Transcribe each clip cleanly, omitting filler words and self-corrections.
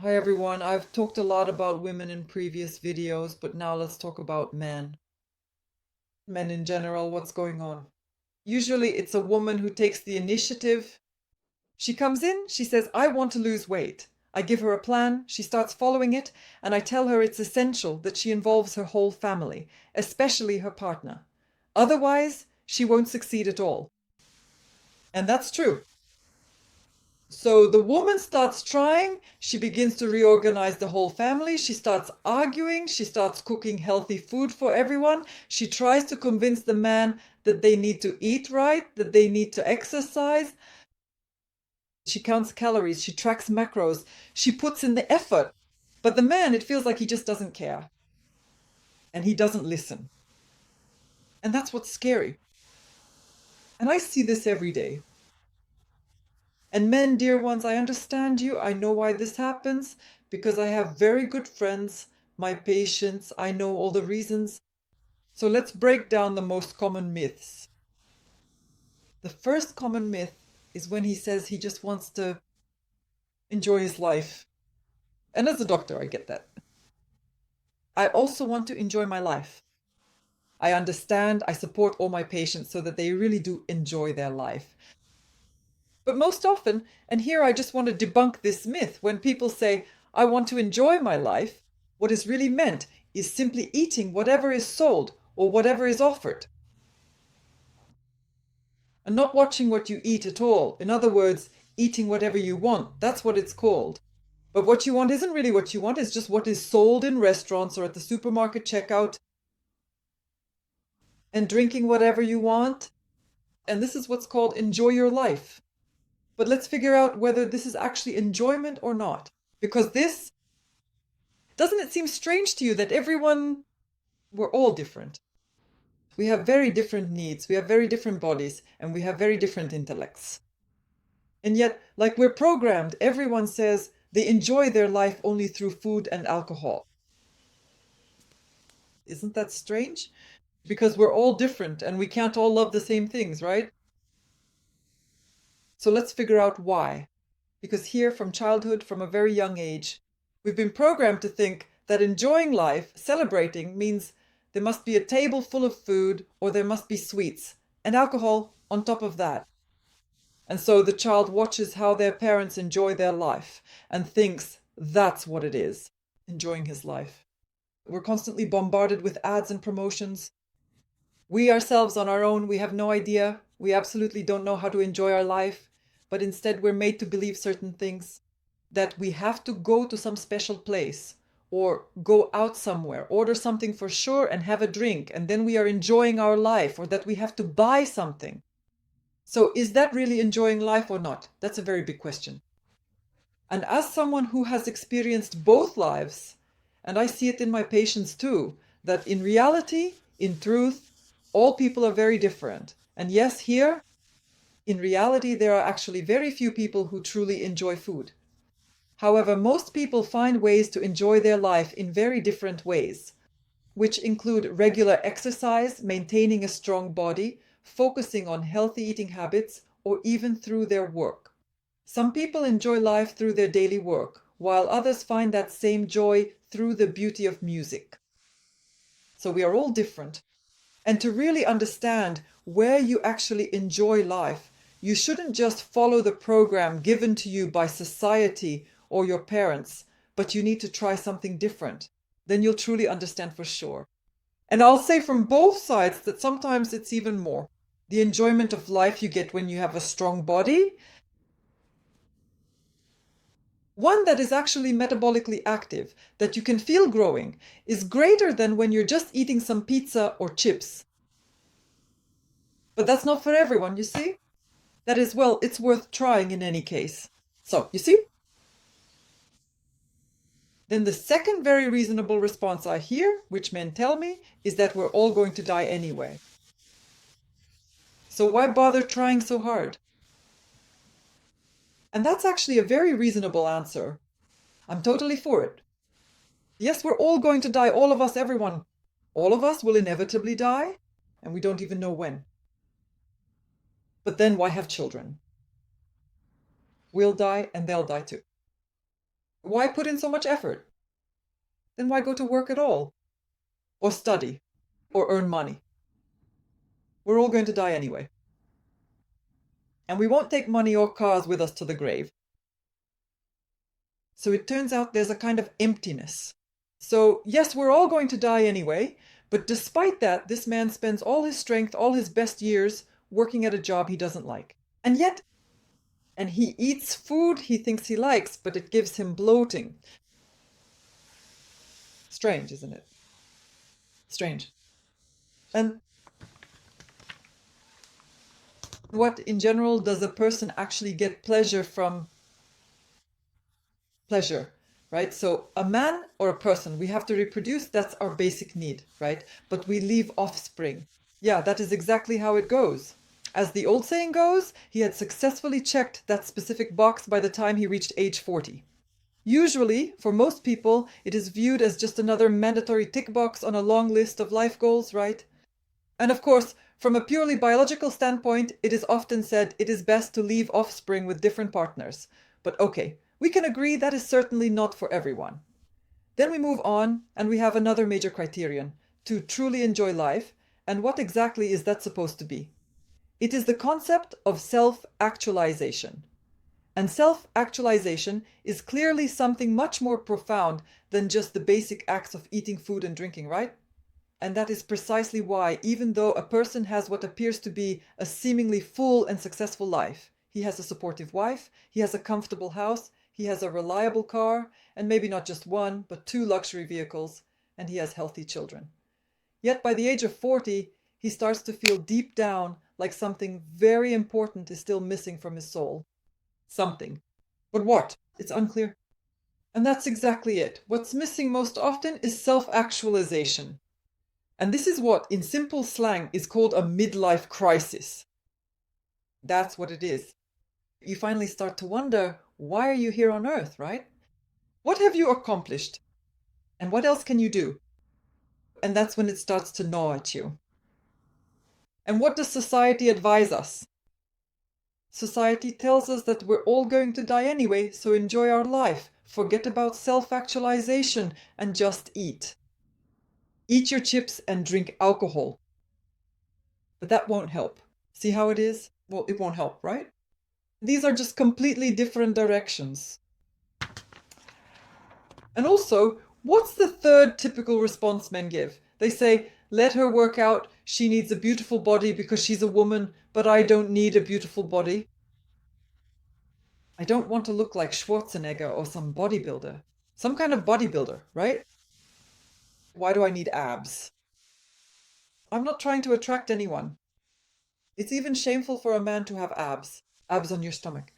Hi everyone. I've talked a lot about women in previous videos, but now let's talk about men. Men in general, what's going on? Usually it's a woman who takes the initiative. She comes in, she says, I want to lose weight. I give her a plan, she starts following it, and I tell her it's essential that she involves her whole family, especially her partner. Otherwise, she won't succeed at all. And that's true. So the woman starts trying, she begins to reorganize the whole family, she starts arguing, she starts cooking healthy food for everyone, she tries to convince the man that they need to eat right, that they need to exercise. She counts calories, she tracks macros, she puts in the effort. But the man, it feels like he just doesn't care and he doesn't listen. And that's what's scary. And I see this every day. And men, dear ones, I understand you. I know why this happens because I have very good friends, my patients. I know all the reasons. So let's break down the most common myths. The first common myth is when he says he just wants to enjoy his life. And as a doctor, I get that. I also want to enjoy my life. I understand, I support all my patients so that they really do enjoy their life. But most often, and here I just want to debunk this myth, when people say, I want to enjoy my life, what is really meant is simply eating whatever is sold or whatever is offered. And not watching what you eat at all. In other words, eating whatever you want. That's what it's called. But what you want isn't really what you want, it's just what is sold in restaurants or at the supermarket checkout. And drinking whatever you want. And this is what's called enjoy your life. But let's figure out whether this is actually enjoyment or not. Because this, doesn't it seem strange to you that we're all different. We have very different needs, we have very different bodies, and we have very different intellects. And yet, like we're programmed, everyone says they enjoy their life only through food and alcohol. Isn't that strange? Because we're all different and we can't all love the same things, right? So let's figure out why. Because here, from childhood, from a very young age, we've been programmed to think that enjoying life, celebrating, means there must be a table full of food or there must be sweets and alcohol on top of that. And so the child watches how their parents enjoy their life and thinks that's what it is, enjoying his life. We're constantly bombarded with ads and promotions. We ourselves on our own, we have no idea. We absolutely don't know how to enjoy our life, but instead we're made to believe certain things, that we have to go to some special place or go out somewhere, order something for sure and have a drink, and then we are enjoying our life, or that we have to buy something. So is that really enjoying life or not? That's a very big question. And as someone who has experienced both lives, and I see it in my patients too, that in reality, in truth, all people are very different. And yes, here, in reality, there are actually very few people who truly enjoy food. However, most people find ways to enjoy their life in very different ways, which include regular exercise, maintaining a strong body, focusing on healthy eating habits, or even through their work. Some people enjoy life through their daily work, while others find that same joy through the beauty of music. So we are all different. And to really understand where you actually enjoy life, you shouldn't just follow the program given to you by society or your parents, but you need to try something different. Then you'll truly understand for sure. And I'll say from both sides that sometimes it's even more. The enjoyment of life you get when you have a strong body, one that is actually metabolically active, that you can feel growing, is greater than when you're just eating some pizza or chips. But that's not for everyone, you see? That is, well, it's worth trying in any case. So, you see? Then the second very reasonable response I hear, which men tell me, is that we're all going to die anyway. So why bother trying so hard? And that's actually a very reasonable answer. I'm totally for it. Yes, we're all going to die, all of us, everyone. All of us will inevitably die, and we don't even know when. But then why have children? We'll die and they'll die too. Why put in so much effort? Then why go to work at all? Or study? Or earn money? We're all going to die anyway. And we won't take money or cars with us to the grave. So it turns out there's a kind of emptiness. So, yes, we're all going to die anyway, but despite that, this man spends all his strength, all his best years working at a job he doesn't like. And he eats food he thinks he likes, but it gives him bloating. Strange, isn't it? Strange. And what, in general, does a person actually get pleasure from? Pleasure, right? So a man or a person, we have to reproduce, that's our basic need, right? But we leave offspring. Yeah, that is exactly how it goes. As the old saying goes, he had successfully checked that specific box by the time he reached age 40. Usually, for most people, it is viewed as just another mandatory tick box on a long list of life goals, right? And of course, from a purely biological standpoint, it is often said it is best to leave offspring with different partners. But okay, we can agree that is certainly not for everyone. Then we move on, and we have another major criterion, to truly enjoy life. And what exactly is that supposed to be? It is the concept of self-actualization. And self-actualization is clearly something much more profound than just the basic acts of eating food and drinking, right? And that is precisely why, even though a person has what appears to be a seemingly full and successful life, he has a supportive wife, he has a comfortable house, he has a reliable car, and maybe not just one, but two luxury vehicles, and he has healthy children. Yet by the age of 40, he starts to feel deep down like something very important is still missing from his soul. Something. But what? It's unclear. And that's exactly it. What's missing most often is self-actualization. And this is what, in simple slang, is called a midlife crisis. That's what it is. You finally start to wonder, why are you here on Earth, right? What have you accomplished? And what else can you do? And that's when it starts to gnaw at you. And what does society advise us? Society tells us that we're all going to die anyway, so enjoy our life. Forget about self-actualization and just eat. Eat your chips and drink alcohol. But that won't help. See how it is? Well, it won't help, right? These are just completely different directions. And also, what's the third typical response men give? They say, let her work out, she needs a beautiful body because she's a woman, but I don't need a beautiful body. I don't want to look like Schwarzenegger or some bodybuilder. Some kind of bodybuilder, right? Why do I need abs? I'm not trying to attract anyone. It's even shameful for a man to have abs. Abs on your stomach.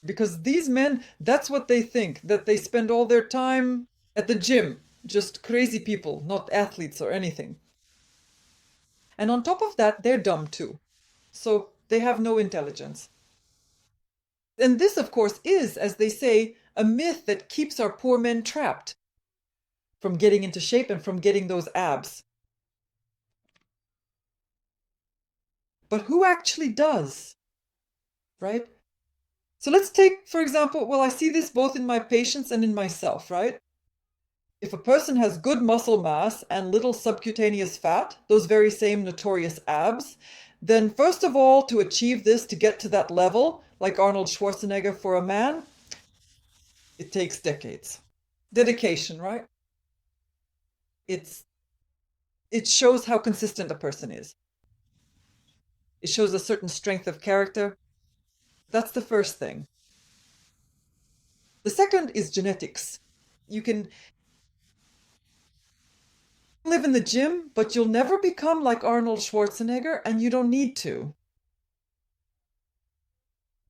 Because these men, that's what they think, that they spend all their time at the gym. Just crazy people, not athletes or anything. And on top of that, they're dumb too. So they have no intelligence. And this, of course, is, as they say, a myth that keeps our poor men trapped from getting into shape and from getting those abs. But who actually does? Right? So let's take, for example, well, I see this both in my patients and in myself, right? If a person has good muscle mass and little subcutaneous fat, those very same notorious abs, then first of all, to achieve this, to get to that level, like Arnold Schwarzenegger for a man, it takes decades. Dedication, right? It shows how consistent a person is. It shows a certain strength of character. That's the first thing. The second is genetics. You can live in the gym, but you'll never become like Arnold Schwarzenegger, and you don't need to.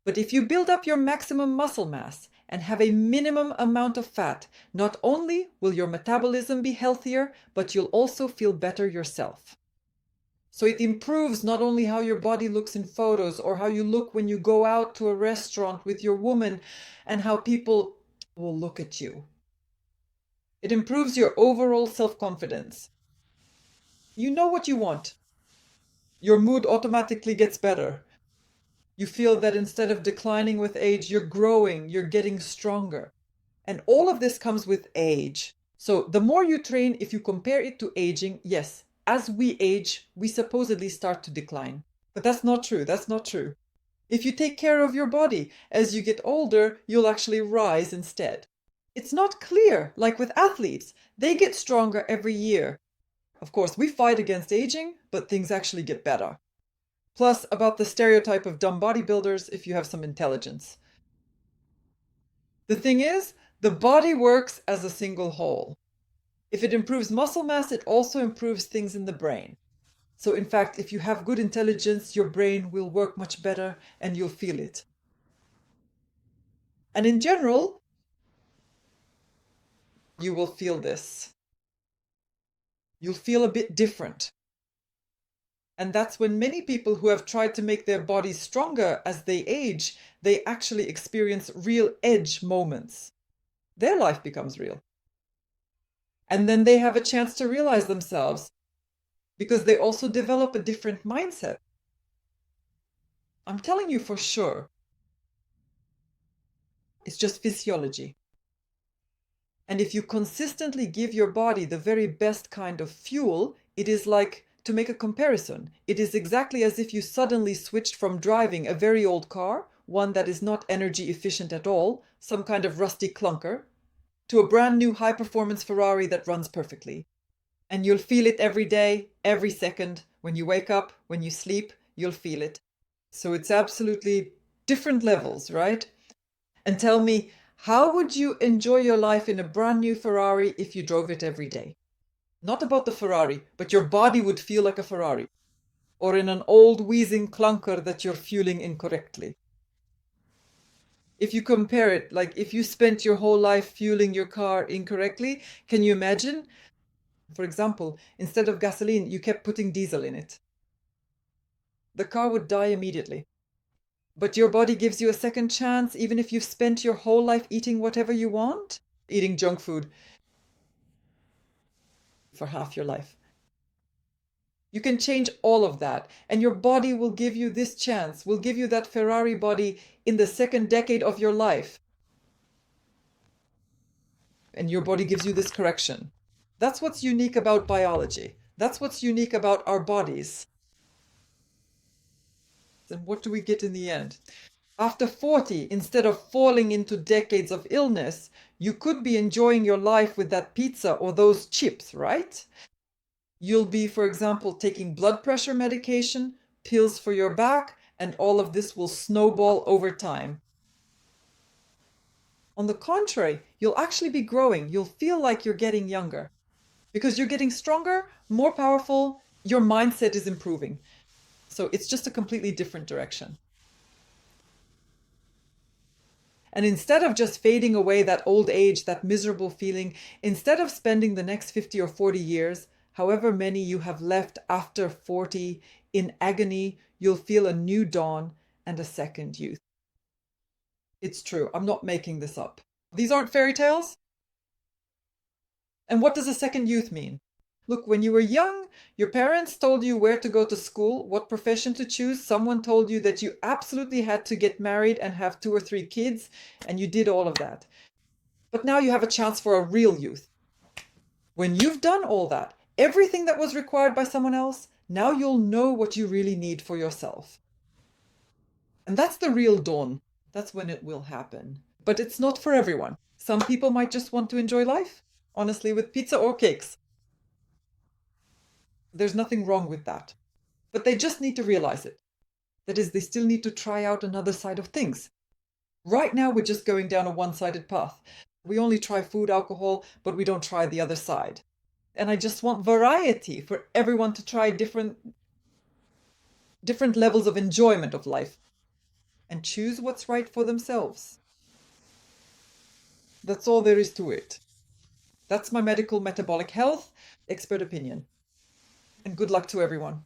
But if you build up your maximum muscle mass and have a minimum amount of fat, not only will your metabolism be healthier, but you'll also feel better yourself. So it improves not only how your body looks in photos or how you look when you go out to a restaurant with your woman and how people will look at you. It improves your overall self-confidence. You know what you want. Your mood automatically gets better. You feel that instead of declining with age, you're growing, you're getting stronger. And all of this comes with age. So the more you train, if you compare it to aging, yes, as we age, we supposedly start to decline. But that's not true. That's not true. If you take care of your body, as you get older, you'll actually rise instead. It's not clear, like with athletes. They get stronger every year. Of course, we fight against aging, but things actually get better. Plus, about the stereotype of dumb bodybuilders if you have some intelligence. The thing is, the body works as a single whole. If it improves muscle mass, it also improves things in the brain. So in fact, if you have good intelligence, your brain will work much better and you'll feel it. And in general, you will feel this. You'll feel a bit different. And that's when many people who have tried to make their bodies stronger as they age, they actually experience real edge moments. Their life becomes real. And then they have a chance to realize themselves because they also develop a different mindset. I'm telling you for sure. It's just physiology. And if you consistently give your body the very best kind of fuel, it is like, to make a comparison, it is exactly as if you suddenly switched from driving a very old car, one that is not energy efficient at all, some kind of rusty clunker, to a brand new high-performance Ferrari that runs perfectly. And you'll feel it every day, every second. When you wake up, when you sleep, you'll feel it. So it's absolutely different levels, right? And tell me, how would you enjoy your life in a brand new Ferrari if you drove it every day? Not about the Ferrari, but your body would feel like a Ferrari. Or in an old wheezing clunker that you're fueling incorrectly. If you compare it, like if you spent your whole life fueling your car incorrectly, can you imagine? For example, instead of gasoline, you kept putting diesel in it. The car would die immediately. But your body gives you a second chance, even if you've spent your whole life eating whatever you want, eating junk food for half your life. You can change all of that, and your body will give you this chance, will give you that Ferrari body in the second decade of your life. And your body gives you this correction. That's what's unique about biology. That's what's unique about our bodies. Then what do we get in the end? After 40, instead of falling into decades of illness, you could be enjoying your life with that pizza or those chips, right? You'll be, for example, taking blood pressure medication, pills for your back, and all of this will snowball over time. On the contrary, you'll actually be growing. You'll feel like you're getting younger because you're getting stronger, more powerful, your mindset is improving. So it's just a completely different direction. And instead of just fading away that old age, that miserable feeling, instead of spending the next 50 or 40 years, however many you have left after 40, in agony, you'll feel a new dawn and a second youth. It's true. I'm not making this up. These aren't fairy tales. And what does a second youth mean? Look, when you were young, your parents told you where to go to school, what profession to choose. Someone told you that you absolutely had to get married and have 2 or 3 kids, and you did all of that. But now you have a chance for a real youth. When you've done all that, everything that was required by someone else, now you'll know what you really need for yourself. And that's the real dawn. That's when it will happen. But it's not for everyone. Some people might just want to enjoy life, honestly, with pizza or cakes. There's nothing wrong with that. But they just need to realize it. That is, they still need to try out another side of things. Right now, we're just going down a one-sided path. We only try food, alcohol, but we don't try the other side. And I just want variety for everyone to try different levels of enjoyment of life and choose what's right for themselves. That's all there is to it. That's my medical metabolic health expert opinion. And good luck to everyone.